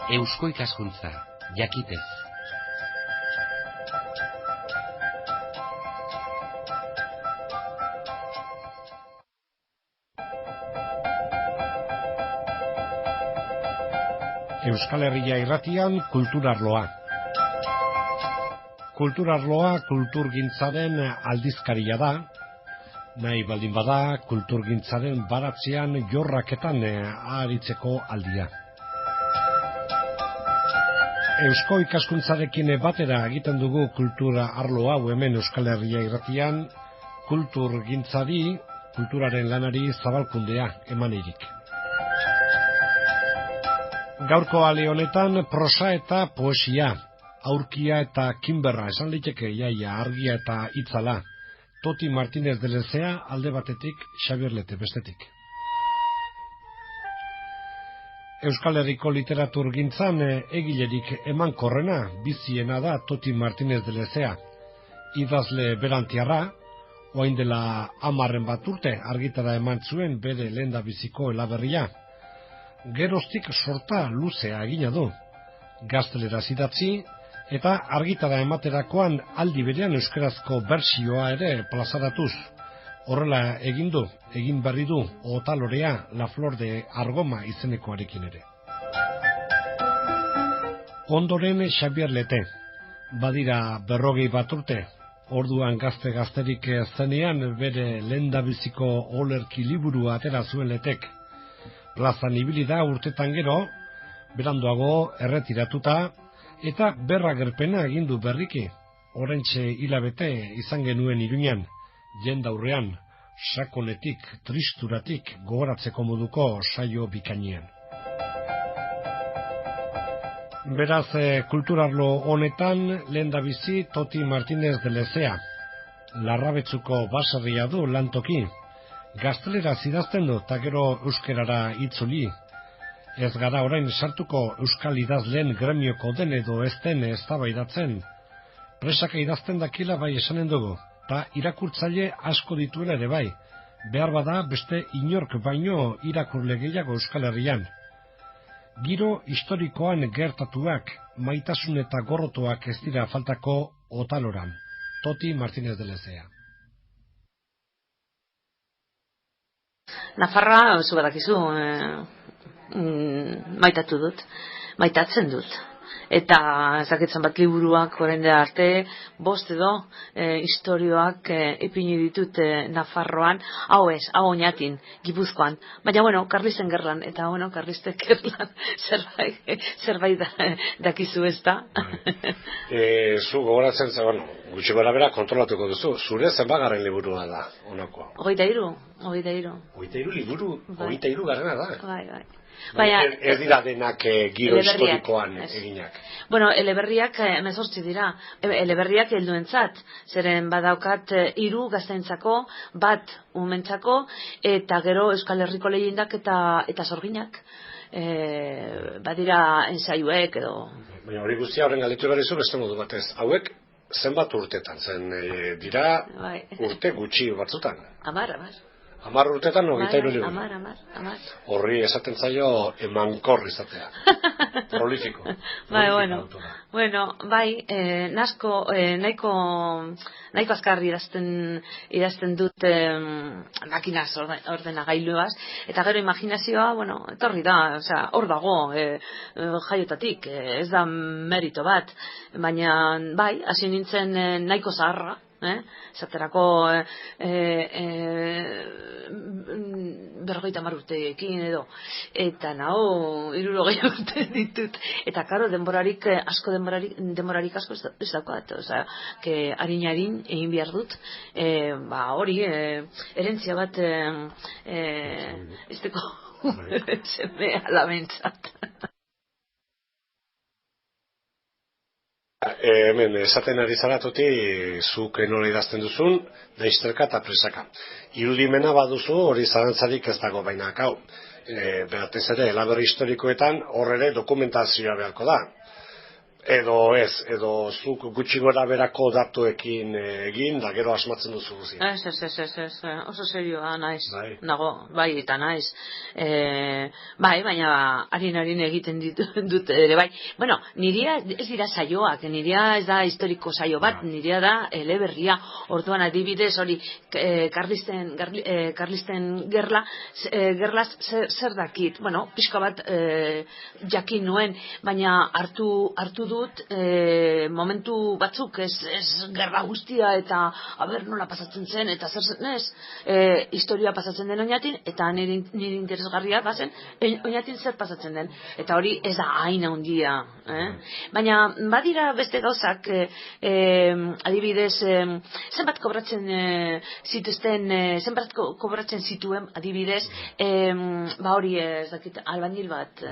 Eusko ikaskuntza, jakitez. Euskal Herria irratian kulturarloa. Kulturarloa kulturgintzaren aldizkaria da, nahi baldin bada kulturgintzaren baratzean jorraketan aritzeko aldia. Eusko ikaskuntzarekin batera egiten dugu kultura arlo hau hemen Euskal Herria irratian, kulturgintzari, kulturaren lanari zabalkundea emanirik. Gaurko ale honetan prosa eta poesia, aurkia eta kinberra esan liteke jaia, argia eta itzala, Toti Martínez de Lezea alde batetik, Xabier Lete bestetik. Euskal Herriko literaturgintzan egilerik emankorrena biziena da Toti Martínez de Lezea. Idazle berantiarra, orain dela 10 bat urte argitara eman zuen bere lehendabiziko eleberria. Geroztik sorta luzea egina du. Gazteleraz idatzi eta argitara ematerakoan aldi berean euskarazko bertsioa ere plazaratuz. Horrela egin berri du Otalorea, La Flor de Argoma izenekoarekin ere. Ondoren Xabier Lete, badira 40 bat urte, orduan gazterik zenean bere lehendabiziko olerki liburua atera zuen Letek. Plazan ibili da urtetan gero, beranduago erretiratuta, eta berragerpena egin du berriki. Oraintxe hilabete izan genuen Iruñan, jendaurrean, sakonetik, tristuratik gogoratzeko moduko saio bikainean. Beraz, kulturarlo honetan lehendabizi Toti Martínez de Lezea. Larrabetzuko baserria du lantoki. Gazteleraz idazten du eta gero euskerara itzuli. Ez gara orain sartuko euskal idazleen gremioko den edo ez den eztabaidatzen. Presaka idazten dakila bai esanen dugu, eta irakurtzaile asko dituela ere bai, behar bada beste inork baino irakurle gehiago Euskal Herrian. Giro historikoan gertatuak, maitasun eta gorrotoak ez dira faltako Otaloran. Toti Martínez de Lezea. Nafarra, zu badakizu, maitatzen dut. Eta ezakitzen bat liburuak orain dela arte, 5 edo istorioak ipini ditut Nafarroan, hau oinatin, Gipuzkoan. Baina, Karlisten gerlan, eta Karlistek gerlan zerbait dakizu ez da. Zu gogoratzen zen, gutxi gora bera kontrolatuko duzu, zure zenbagarren liburua da, honakoa? 23. 23 liburu, 23 garrena da. Bai. Ez dira denak giro historikoan eginak. Eleberriak 18 dira. Eleberriak helduentzat, zeren badaukat 3 gazteentzako, 1 umentzako, eta gero Euskal Herriko leyendak eta sorginak. Badira ensaiuek edo. Baina hori guztia horren galdetu behar izu beste modu batez. Hauek zenbat urtetan zen dira urte gutxi batzutan? 10 urtetan 23 liburu. 10. Horri esaten zaio emankor izatea. Prolifiko. Nahiko azkar idazten dut makinaz ordenagailuaz, eta gero imaginazioa, etorri da, hor dago, jaiotatik, ez da merito bat, baina hasi nintzen nahiko zaharra, esaterako 50 urteekin edo, eta 60 urte ditut, eta karo denborarik asko ez daukat, harin egin behar dut, hori herentzia bat esteko seme alabentzat. Hemen, esaten ari zara Toti, zuk nola idazten duzun, daizterka eta presaka. Irudimena baduzu, hori zarantzarik ez dago baina hau. Beratez ere, eleberri historikoetan hor ere dokumentazioa beharko da. Edo ez, edo zuk gutxi gora berako datuekin egin, da gero asmatzen duzu guzia. Ez, oso serioa naiz, Bai. nago, bai, eta naiz. Bai, baina harin egiten dut ere, bai. Bueno, nirea ez dira saioak, nirea ez da historiko saio bat, nirea da eleberria, orduan adibidez hori Karlisten gerlaz zer dakit, bueno, pixka bat jakin nuen, baina hartu dut momentu batzuk ez gerra guztia eta aber nola pasatzen zen eta zer zen ez historia pasatzen den oinatin eta nire interesgarria bazen oinatin zer pasatzen den eta hori ez da hain handia baina badira beste gauzak adibidez zenbat kobratzen zituzten zenbat kobratzen zituen adibidez ba hori ez dakit albañil bat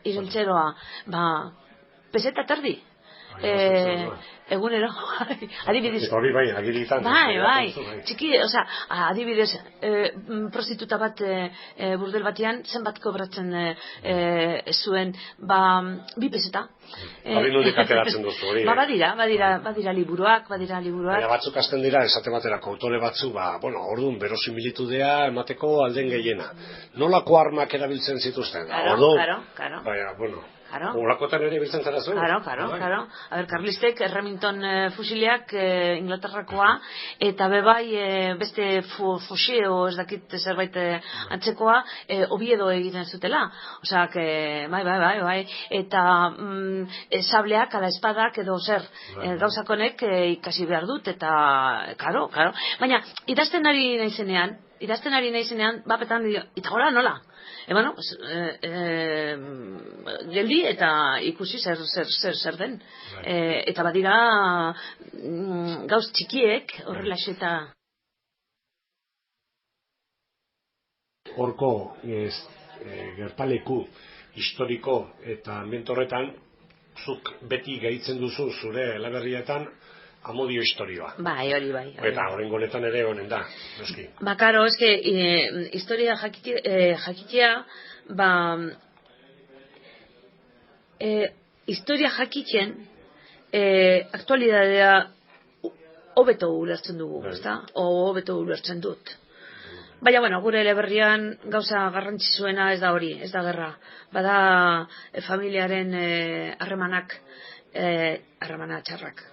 igeltzeroa ba peseta terdi egunero adibidez hori bai agiritan bai txiki osea adibidez prostituta bat burdel batean zenbat kobratzen zuen ba 2 peseta hori nondik ateratzen duzu hori badira liburuak baina batzuk hasten dira esate baterako autore batzu bueno orduan verosimilitudea emateko alden gehiena nolako armak erabiltzen zituzten claro baina bueno Olakotan ere biltzen zara zu? Claro. A ver, Karlistek Remington fusileak Inglaterrakoa eta bebai beste fusio ez dakit zerbait antzekoa Oviedo egiten zutela. Osea, bai. Eta sableak ala espadak edo zer gauzak honek ikasi behar dut eta claro. Baina idazten ari naizenean bapetan dio, eta gora nola? Bueno, geldi eta ikusi zer den. Eta badira gauz txikiek horrelaxe eta horko gertaleku historiko eta ambiente horretan zuk beti gehitzen duzu zure eleberrietan amodio historioa. Bai, hori bai. Eta oraingo honetan ere honen da, noski. Ba, karo, eske historia jakitea, historia jakitzen aktualidadea hobeto ulertzen dugu, ezta? Hobeto ulertzen dut. Baina, bueno, gure eleberrian gauza garrantzitsuena ez da hori, ez da gerra. Bada familiaren harremanak txarrak.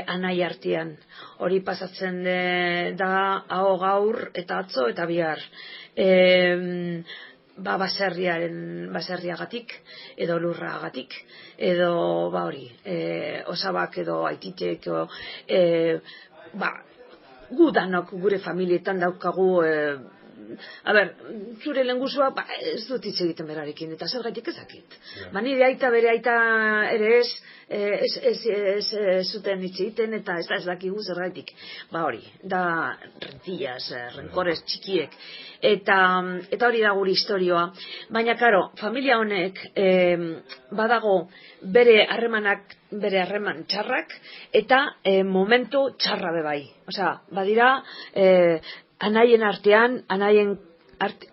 Anai artean hori pasatzen da hau gaur eta atzo eta bihar baserriagatik edo lurragatik edo hori osabak edo aititek gu danok gure familietan daukagu zure lengusua ez dut hitz egiten berarekin eta zergatik ezakit. Nire aita bere aita ere ez zuten hitz egiten eta ez dakigu zergatik. Hori, da rentillas, renkores txikiek eta hori da gure historioa. Baina, karo, familia honek badago bere harreman txarrak eta momentu txarra bebai. Osea, badira anaien artean, anaien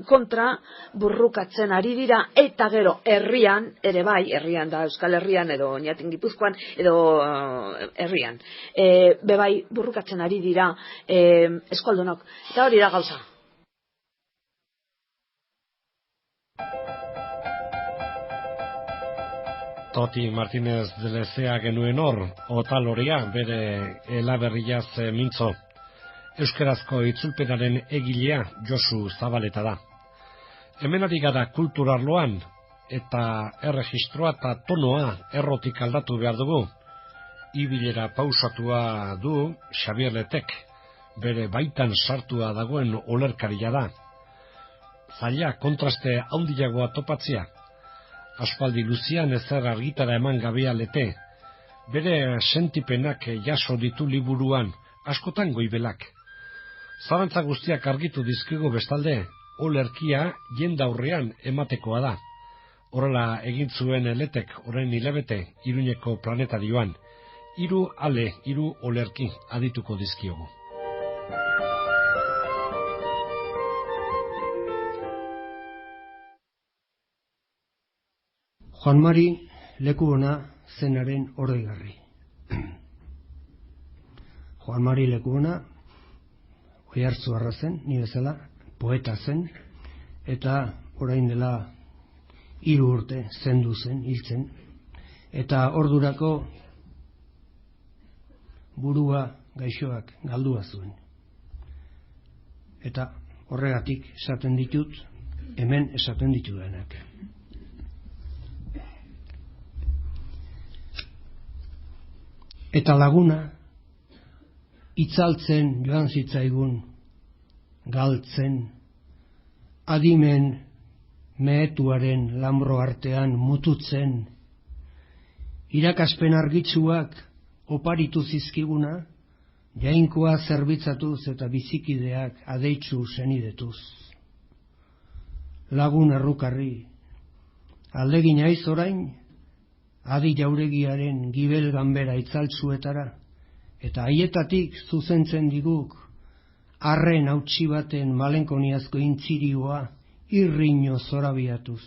kontra burrukatzen ari dira eta gero herrian, ere bai, herrian da Euskal Herrian edo Oñatin Gipuzkoan edo herrian, bebai burrukatzen ari dira eskualdunok. Eta hori da gauza. Toti Martínez de Lezea genuen hor, otaloria bere elaberriaz mintzo. Euskarazko itzulpenaren egilea Josu Zabaleta da. Hemen ari gara kulturarloan eta erregistroa eta tonoa errotik aldatu behar dugu. Ibilera pausatua du Xabier Letek, bere baitan sartua dagoen olerkaria da. Zaila kontraste handiagoa topatzea. Aspaldi luzian ezer argitara eman gabea Lete. Bere sentipenak jaso ditu liburuan, askotan goibelak. Zarantza guztiak argitu dizkigu bestalde, olerkia jende aurrean ematekoa da. Horrela egin zuen Letek orain hilabete Iruñeko planetarioan. 3 ale, 3 olerki adituko dizkiogu. Juan Mari leku ona zenaren oroigarri. Juan Mari Lekuona Oiartzuarra zen, ni bezala, poeta zen, eta orain dela 3 urte zendu zen, hiltzen, eta ordurako burua gaixoak galdua zuen. Eta horregatik esaten ditut, hemen esaten ditudanak. Eta laguna itzaltzen joan zitzaigun, galtzen, adimen mehetuaren lambro artean mututzen, irakaspen argitsuak oparitu zizkiguna, jainkoa zerbitzatuz eta bizikideak adeitzu senidetuz. Lagun errukarri, aldegin aiz orain, adi jauregiaren gibel ganbera itzaltzuetara, eta haietatik zuzentzen diguk, arren hautsi baten malenkoniazko intzirioa irriño zorabiatuz.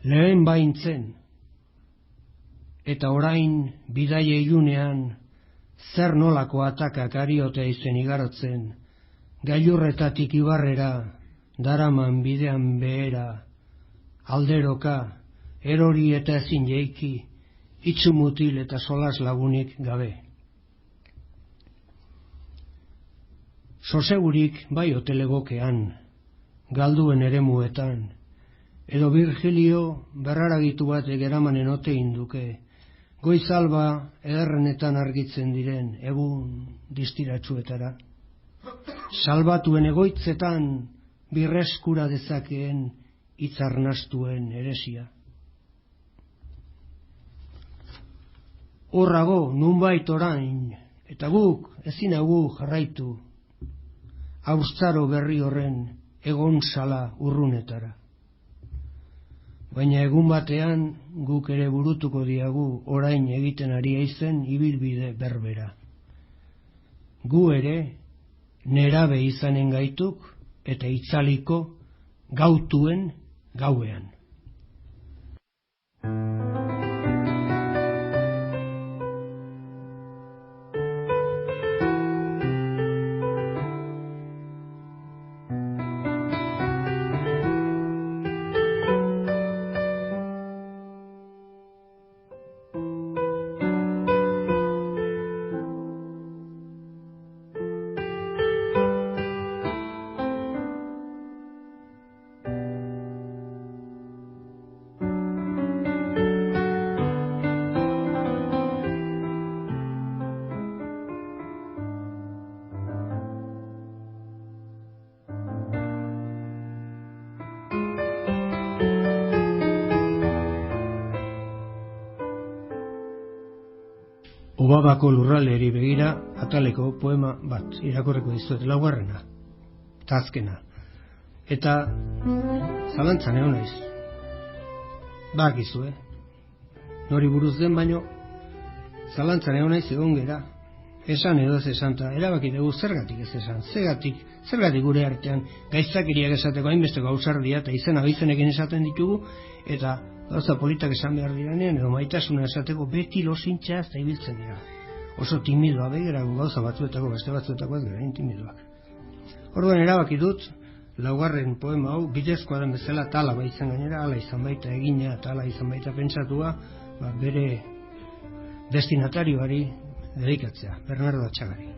Lehen baintzen, eta orain bidaie ilunean, zer nolako atakak ariotea izen igarotzen, gailurretatik ibarrera, daraman bidean behera, alderoka, erori eta ezin jeiki, itxumutil eta solas lagunik gabe. Sosegurik bai hotelegokean, galduen eremuetan, edo Virgilio berraragitu batek eramanen ote induke, goizalba ederrenetan argitzen diren egun distiratsuetara, salbatuen egoitzetan birreskura dezakeen hitzarnastuen eresia. Horrago, nunbait orain, eta guk ezin hau jarraitu, haurtzaro berri horren egon sala urrunetara. Baina egun batean guk ere burutuko diagu orain egiten ari aizen ibilbide berbera. Gu ere nerabe izanen gaituk eta itzaliko gautuen gauean. Obabako lurraleri begira ataleko poema bat irakurriko dizuet, 4. eta azkena. Eta zalantzan egon naiz. Bakizu, nori buruz den baino zalantzan egon naiz egon gera. Esan edo ez esan, eta erabaki dugu zergatik ez esan, zergatik gure artean gaitzakiriak esateko hainbesteko ausardia eta izena bizenekin esaten ditugu, eta gauza politak esan behar diranean, edo maitasuna esateko beti losintxaz eta ibiltzen dira. Oso timidoa begirago gauza batzuetako, beste batzuetako ez gara, timidoak. Orduan erabaki dut, 4. poema hau, bidezkoa den bezala, tala baitzen gainera, ala izan baita egina, eta ala izan baita pentsatua, bere destinatarioari dedikatzea, Bernardo Atxagari.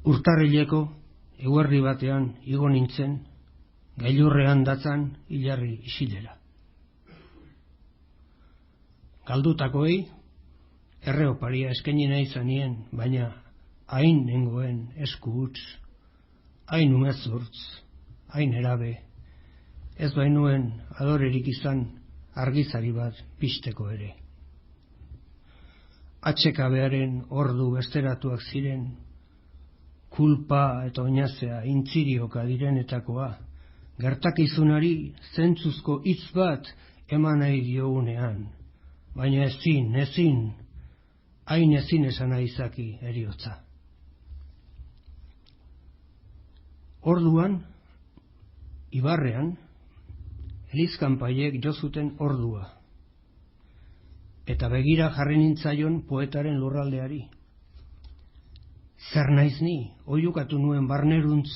Urtarrileko eguerdi batean igo nintzen, gailurrean datzan hilarri isilera. Galdutakoei erreoparia eskaini nahi zanien, baina hain nengoen esku huts, hain umezurtz, hain erabe, ez bainuen adorerik izan argizari bat pizteko ere. HKBaren ordu besteratuak ziren, kulpa eta oinazea intzirioka direnetakoa, gertakizunari zentzuzko hitz bat eman nahi diogunean, baina ezin, hain ezin esan izaki heriotza. Orduan, ibarrean, elizkanpaiek jo zuten ordua, eta begira jarri nintzaion poetaren lurraldeari. Zer naiz ni, oiukatu nuen barneruntz,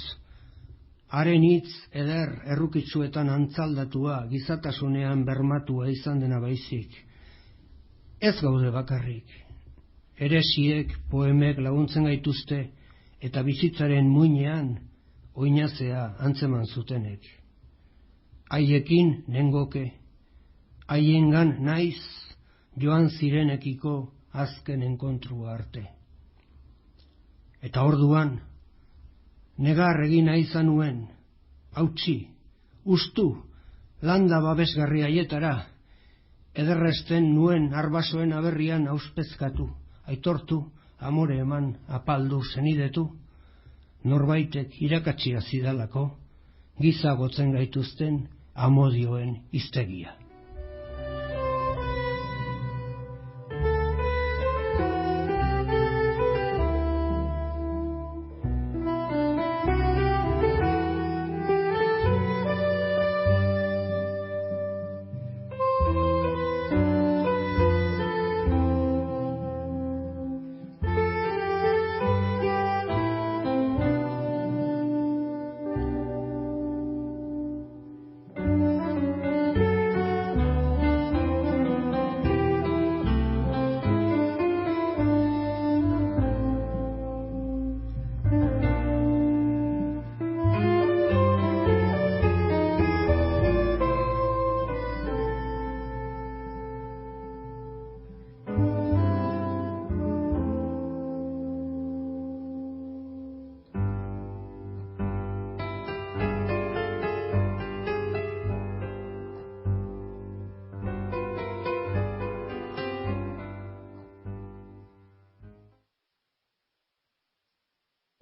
haren hitz eder errukitsuetan antzaldatua, gizatasunean bermatua izan dena baizik. Ez gaude bakarrik, eresiek, poemek laguntzen gaituzte, eta bizitzaren muinean, oinazea antzeman zutenek. Haiekin nengoke, haiengan naiz, joan zirenekiko azken enkontrua arte. Eta orduan, negar egin izan nuen, hautsi, ustu, landa babesgarri haietara, ederresten nuen arbasoen aberrian auspezkatu, aitortu, amore eman, apaldu, senidetu, norbaitek irakatsia zidalako, giza gotzen gaituzten amodioen hiztegia.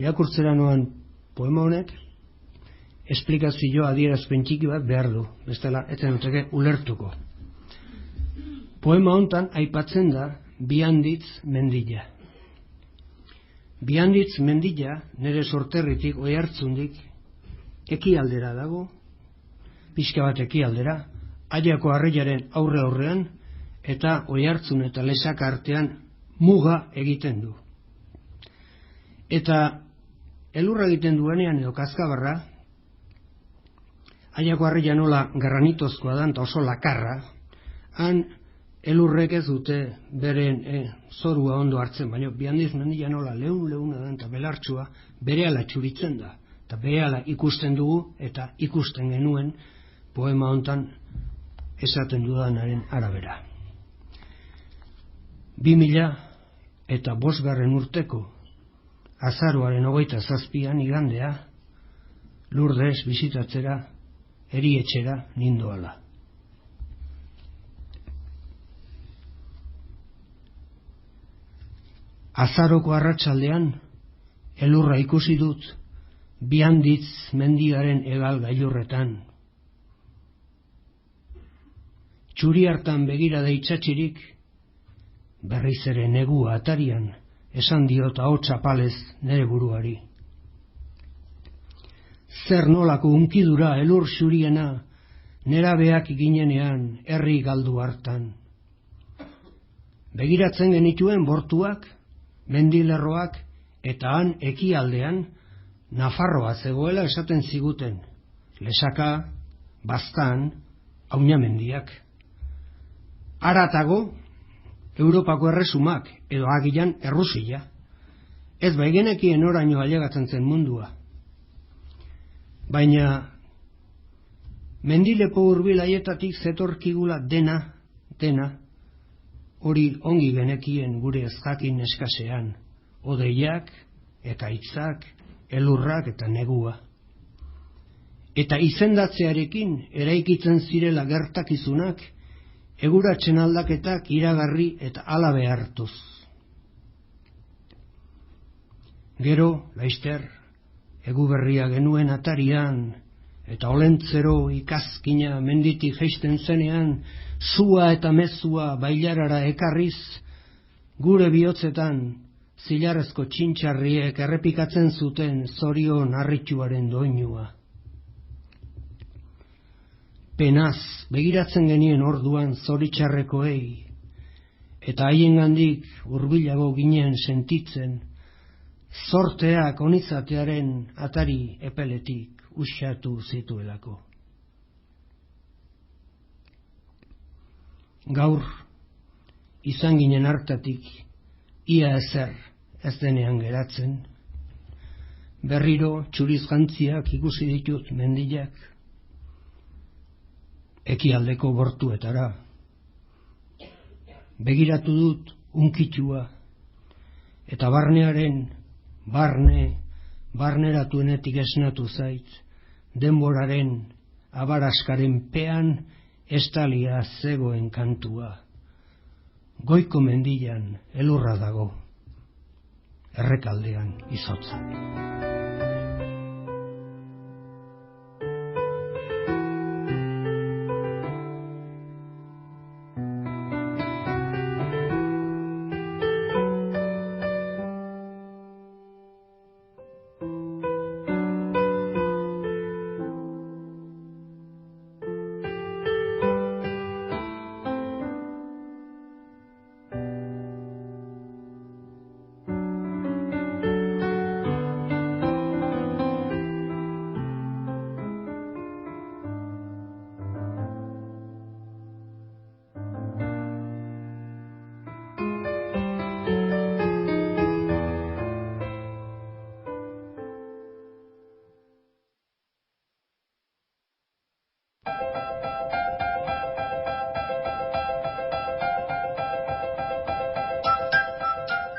Irakurtzera noan poema honek, esplikazio adierazpen txiki bat behar du, bestela etzen duteke ulertuko. Poema hontan aipatzen da Bianditz mendila. Bianditz mendila nire sorterritik, Oiartzundik, ekialdera dago, pixka bat ekialdera, Aiako Harriaren aurrean, eta Oiartzun eta Lesaka artean muga egiten du. Eta elurra egiten duenean edo kazkabarra, Aiako Harria nola granitozkoa da, eta oso lakarra, han elurrek ez dute beren zorua ondo hartzen, baina Bianditz mendila nola leuna da, eta belartsua berehala txuritzen da, eta berehala ikusten dugu, eta ikusten genuen poema hontan esaten dudanaren arabera. 2005 urteko azaroaren 27an igandea, Lourdes bisitatzera, erietxera nindoala. Azaroko arratsaldean, elurra ikusi dut, Bianditz mendiaren hegal gailurretan. Txuri hartan begirada itxatxirik, berriz ere negua atarian, esan diot ahots apalez nere buruari. Zer nolako unkidura elur xuriena, nerabeak ginenean herri galdu hartan. Begiratzen genituen bortuak, mendilerroak, eta han ekialdean, Nafarroa zegoela esaten ziguten, Lesaka, Baztan, Aunamendiak. Haratago, Europako erresumak, edo agian Errusia. Ez baigenekien oraino ailegatzen zen mundua. Baina, mendilepo hurbil haietatik zetorkigula dena, hori ongi genekien gure ezjakin eskasean, odeiak, ekaitzak, elurrak eta negua. Eta izendatzearekin eraikitzen zirela gertakizunak, eguratzen aldaketak iragarri eta alabe hartuz. Gero, laister, eguberria genuen atarian, Eta olentzero ikazkina menditik jeisten zenean, sua eta mezua bailarara ekarriz, gure bihotzetan zilarrezko txintxarriek errepikatzen zuten zorion harritsuaren doinua. Penaz begiratzen genien orduan zoritxarrekoei, eta haiengandik hurbilago ginen sentitzen, zorteak onizatearen atari epeletik uxatu zituelako. Gaur, izan ginen hartatik, ia ezer ez denean geratzen, berriro txurizgantziak ikusi ditut mendiak, ekialdeko gortuetara. Begiratu dut unkitxua, eta barneratuenetik esnatu zait, denboraren abaraskaren pean estalia zegoen kantua. Goiko mendian elurra dago, errekaldean izotza.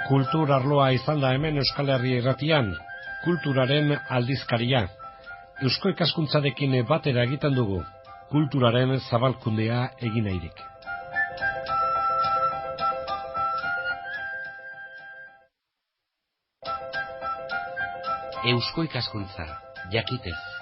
Kultur arloa izan da hemen Euskal Herri Irratian, kulturaren aldizkaria. Eusko ikaskuntzarekin batera egiten dugu, kulturaren zabalkundea egin nahirik. Eusko ikaskuntza, jakitez.